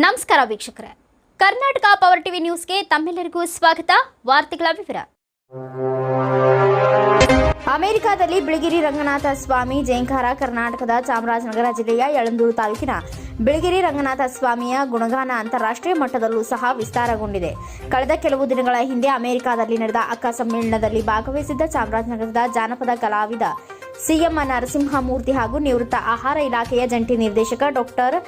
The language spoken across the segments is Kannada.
ನಮಸ್ಕಾರ ವೀಕ್ಷಕರೇ, ಕರ್ನಾಟಕ ಪವರ್ ಟಿವಿ ನ್ಯೂಸ್ಗೆ ತಮ್ಮೆಲ್ಲರಿಗೂ ಸ್ವಾಗತ. ವಾರ್ತೆಗಳ ವಿವರ. ಅಮೆರಿಕದಲ್ಲಿ ಬಿಳಿಗಿರಿ ರಂಗನಾಥ ಸ್ವಾಮಿ ಜಯಂಕಾರ. ಕರ್ನಾಟಕದ ಚಾಮರಾಜನಗರ ಜಿಲ್ಲೆಯ ಯಳಂದೂರು ತಾಲೂಕಿನ ಬಿಳಿಗಿರಿ ರಂಗನಾಥ ಸ್ವಾಮಿಯ ಗುಣಗಾನ ಅಂತಾರಾಷ್ಟ್ರೀಯ ಮಟ್ಟದಲ್ಲೂ ಸಹ ವಿಸ್ತಾರಗೊಂಡಿದೆ. ಕಳೆದ ಕೆಲವು ದಿನಗಳ ಹಿಂದೆ ಅಮೆರಿಕದಲ್ಲಿ ನಡೆದ ಅಕ್ಕ ಸಮ್ಮೇಳನದಲ್ಲಿ ಭಾಗವಹಿಸಿದ್ದ ಚಾಮರಾಜನಗರದ ಜಾನಪದ ಕಲಾವಿದ ಸಿಎಂ ನರಸಿಂಹಮೂರ್ತಿ ಹಾಗೂ ನಿವೃತ್ತ ಆಹಾರ ಇಲಾಖೆಯ ಜಂಟಿ ನಿರ್ದೇಶಕ ಡಾಕ್ಟರ್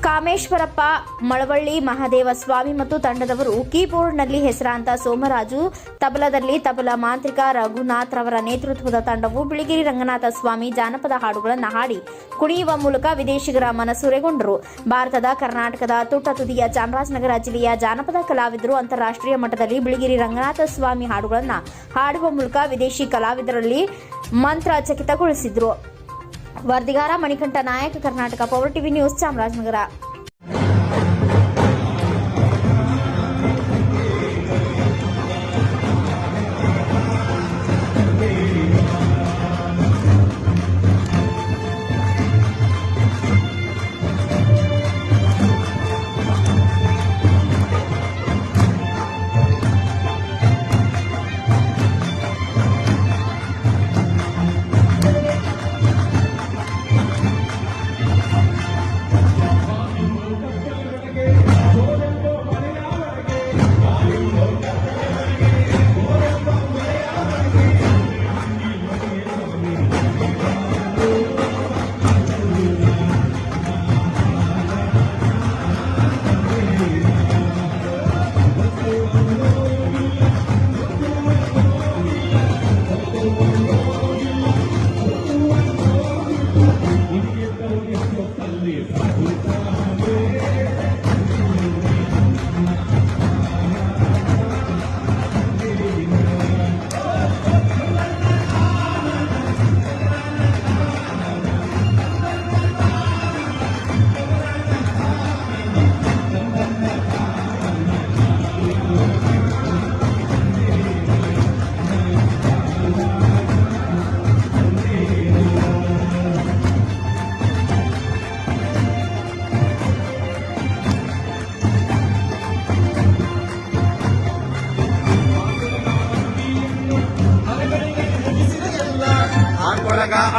ಕಾಮೇಶ್ವರಪ್ಪ ಮಳವಳ್ಳಿ ಮಹಾದೇವ ಸ್ವಾಮಿ ಮತ್ತು ತಂಡದವರು ಕೀಬೋರ್ಡ್ನಲ್ಲಿ ಹೆಸರಾಂತ ಸೋಮರಾಜು, ತಬಲದಲ್ಲಿ ತಬಲಾ ಮಾಂತ್ರಿಕ ರಘುನಾಥ್ ರವರ ನೇತೃತ್ವದ ತಂಡವು ಬಿಳಿಗಿರಿ ರಂಗನಾಥ ಸ್ವಾಮಿ ಜಾನಪದ ಹಾಡುಗಳನ್ನು ಹಾಡಿ ಕುಣಿಯುವ ಮೂಲಕ ವಿದೇಶಿಗರ ಮನಸೂರೆಗೊಂಡರು. ಭಾರತದ ಕರ್ನಾಟಕದ ತುಟ್ಟ ತುದಿಯ ಚಾಮರಾಜನಗರ ಜಿಲ್ಲೆಯ ಜಾನಪದ ಕಲಾವಿದರು ಅಂತಾರಾಷ್ಟ್ರೀಯ ಮಟ್ಟದಲ್ಲಿ ಬಿಳಿಗಿರಿ ರಂಗನಾಥ ಸ್ವಾಮಿ ಹಾಡುಗಳನ್ನು ಹಾಡುವ ಮೂಲಕ ವಿದೇಶಿ ಕಲಾವಿದರಲ್ಲಿ ಮಂತ್ರಚಕಿತಗೊಳಿಸಿದರು. ವರದಿಗಾರ ಮಣಿಕಂಠ ನಾಯಕ, Karnataka power TV news, Chamarajanagar.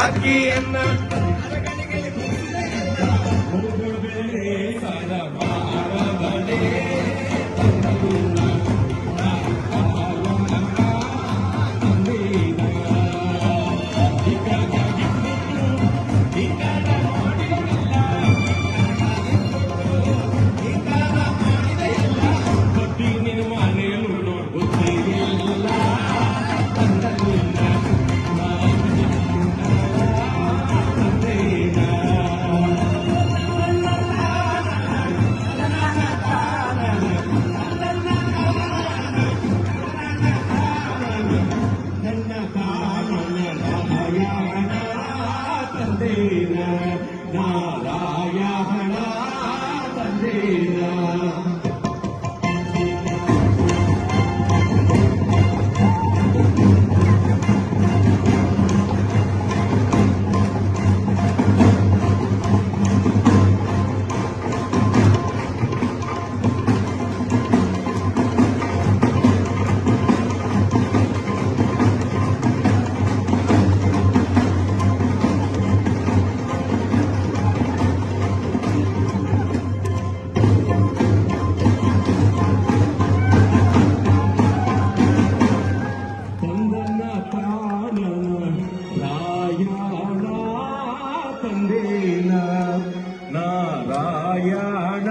ಅಕ್ಕಿಯನ್ನ ನಾರಾಯಣ ತಂದೇನ ನಾರಾಯಣ